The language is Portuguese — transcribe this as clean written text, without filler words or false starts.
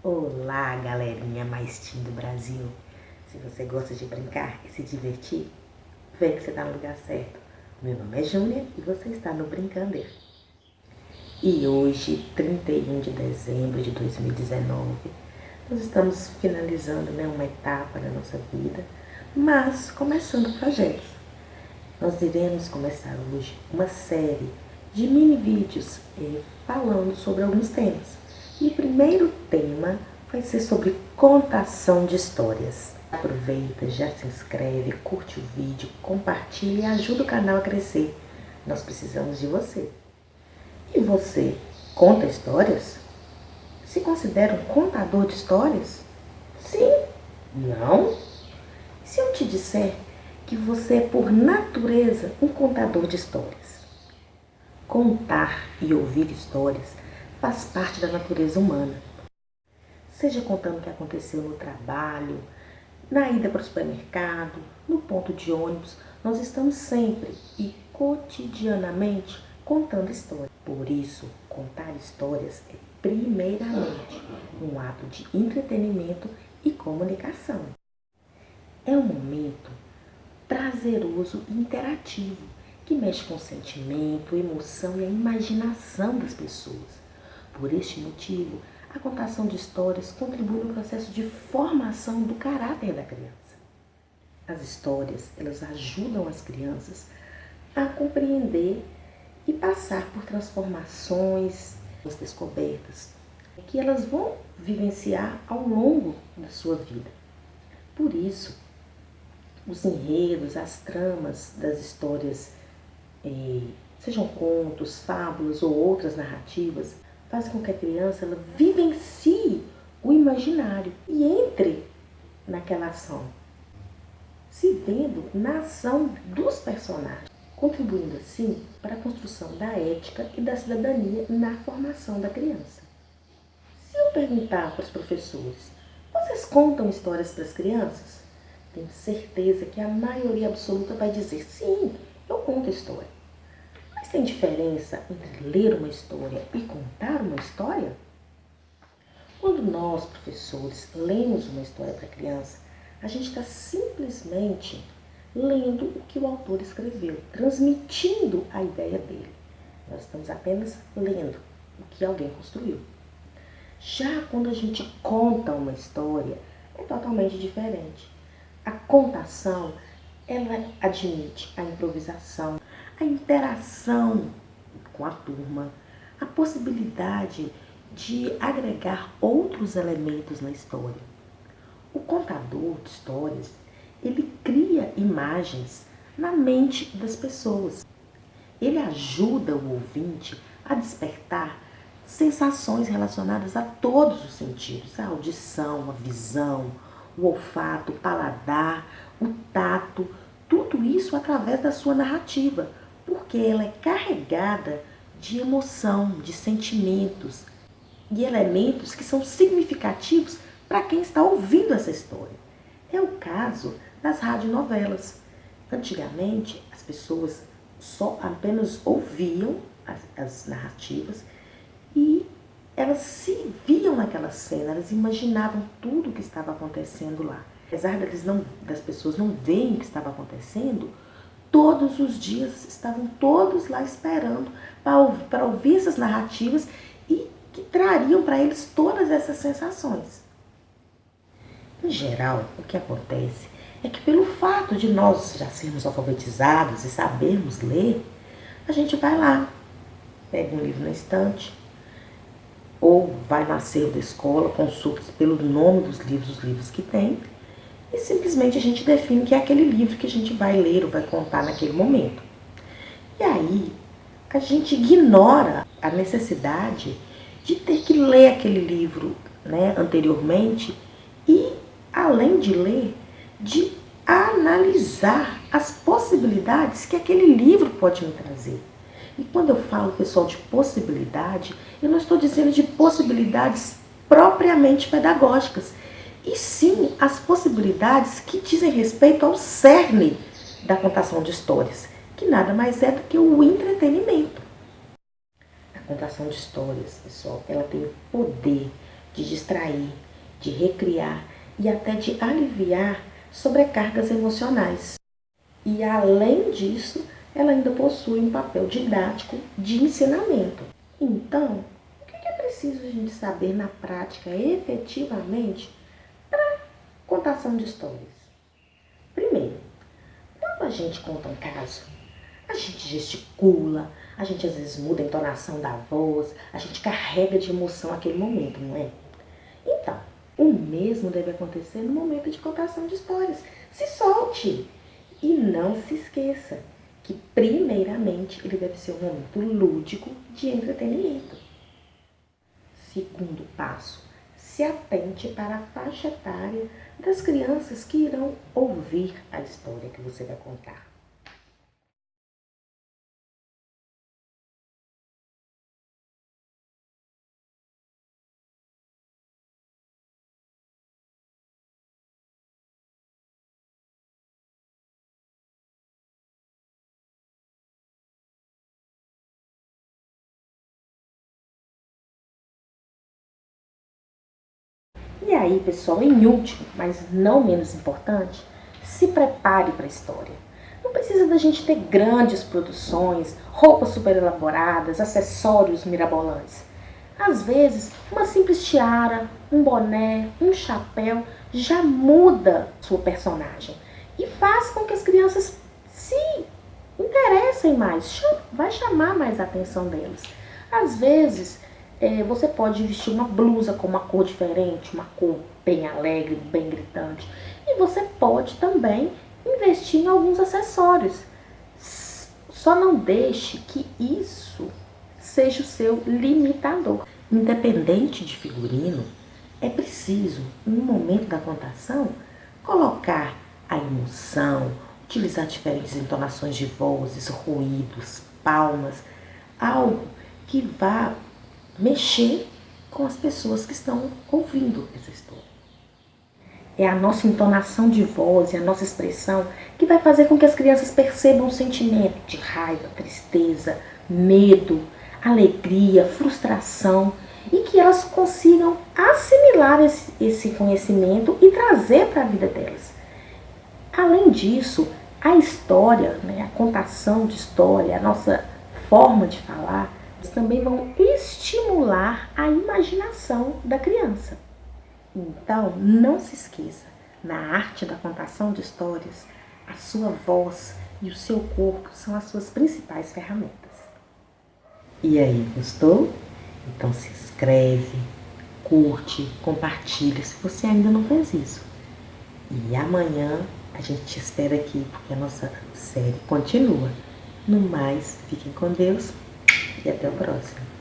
Olá, galerinha mais teen do Brasil. Se você gosta de brincar e se divertir, vem que você está no lugar certo. Meu nome é Júnia e você está no Brincander. E hoje, 31 de dezembro de 2019, nós estamos finalizando uma etapa da nossa vida, mas começando projetos. Nós iremos começar hoje uma série de mini vídeos falando sobre alguns temas. E o primeiro tema vai ser sobre contação de histórias. Aproveita, já se inscreve, curte o vídeo, compartilha e ajuda o canal a crescer. Nós precisamos de você. E você conta histórias? Se considera um contador de histórias? Sim? Não? E se eu te disser que você é, por natureza, um contador de histórias? Contar e ouvir histórias faz parte da natureza humana. Seja contando o que aconteceu no trabalho, na ida para o supermercado, no ponto de ônibus, nós estamos sempre e cotidianamente contando histórias. Por isso, contar histórias é primeiramente um ato de entretenimento e comunicação. É um momento prazeroso e interativo que mexe com o sentimento, a emoção e a imaginação das pessoas. Por este motivo, a contação de histórias contribui no processo de formação do caráter da criança. As histórias, elas ajudam as crianças a compreender e passar por transformações, as descobertas, que elas vão vivenciar ao longo da sua vida. Por isso, os enredos, as tramas das histórias, sejam contos, fábulas ou outras narrativas, faz com que a criança ela vivencie o imaginário e entre naquela ação, se vendo na ação dos personagens, contribuindo assim para a construção da ética e da cidadania na formação da criança. Se eu perguntar para os professores, vocês contam histórias para as crianças? Tenho certeza que a maioria absoluta vai dizer, sim, eu conto história. Mas tem diferença entre ler uma história e contar uma história? Quando nós, professores, lemos uma história para a criança, a gente está simplesmente lendo o que o autor escreveu, transmitindo a ideia dele. Nós estamos apenas lendo o que alguém construiu. Já quando a gente conta uma história, é totalmente diferente. A contação, ela admite a improvisação, a interação com a turma, a possibilidade de agregar outros elementos na história. O contador de histórias, ele cria imagens na mente das pessoas. Ele ajuda o ouvinte a despertar sensações relacionadas a todos os sentidos, a audição, a visão, o olfato, o paladar, o tato, tudo isso através da sua narrativa, porque ela é carregada de emoção, de sentimentos e elementos que são significativos para quem está ouvindo essa história. É o caso das radionovelas. Antigamente, as pessoas só apenas ouviam as narrativas e elas se viam naquela cena, elas imaginavam tudo o que estava acontecendo lá. Apesar das pessoas não verem o que estava acontecendo, todos os dias estavam todos lá esperando para ouvir essas narrativas e que trariam para eles todas essas sensações. Em geral, o que acontece é que pelo fato de nós já sermos alfabetizados e sabermos ler, a gente vai lá, pega um livro na estante, ou vai na acervo da escola, consulta pelo nome dos livros, os livros que tem, e simplesmente a gente define que é aquele livro que a gente vai ler ou vai contar naquele momento. E aí, a gente ignora a necessidade de ter que ler aquele livro anteriormente e, além de ler, de analisar as possibilidades que aquele livro pode me trazer. E quando eu falo, pessoal, de possibilidade, eu não estou dizendo de possibilidades propriamente pedagógicas, e sim as possibilidades que dizem respeito ao cerne da contação de histórias, que nada mais é do que o entretenimento. A contação de histórias, pessoal, ela tem o poder de distrair, de recriar e até de aliviar sobrecargas emocionais. E além disso, ela ainda possui um papel didático de ensinamento. Então, o que é preciso a gente saber na prática efetivamente para contação de histórias? Primeiro, quando a gente conta um caso, a gente gesticula, a gente às vezes muda a entonação da voz, a gente carrega de emoção aquele momento, não é? Então, o mesmo deve acontecer no momento de contação de histórias. Se solte! E não se esqueça que, primeiramente, ele deve ser um momento lúdico de entretenimento. Segundo passo, se atente para a faixa etária das crianças que irão ouvir a história que você vai contar. E aí, pessoal, em último, mas não menos importante, se prepare para a história. Não precisa da gente ter grandes produções, roupas super elaboradas, acessórios mirabolantes. Às vezes, uma simples tiara, um boné, um chapéu já muda sua personagem e faz com que as crianças se interessem mais, vai chamar mais a atenção deles. Às vezes, você pode vestir uma blusa com uma cor diferente, uma cor bem alegre, bem gritante. E você pode também investir em alguns acessórios. Só não deixe que isso seja o seu limitador. Independente de figurino, é preciso, no momento da contação, colocar a emoção, utilizar diferentes entonações de vozes, ruídos, palmas, algo que vá mexer com as pessoas que estão ouvindo essa história. É a nossa entonação de voz e a nossa expressão que vai fazer com que as crianças percebam o sentimento de raiva, tristeza, medo, alegria, frustração e que elas consigam assimilar esse conhecimento e trazer para a vida delas. Além disso, a história, a contação de história, a nossa forma de falar, também vão estimular a imaginação da criança. Então, não se esqueça, na arte da contação de histórias, a sua voz e o seu corpo são as suas principais ferramentas. E aí, gostou? Então se inscreve, curte, compartilha se você ainda não fez isso. E amanhã a gente te espera aqui, porque a nossa série continua. No mais, fiquem com Deus e até o próximo.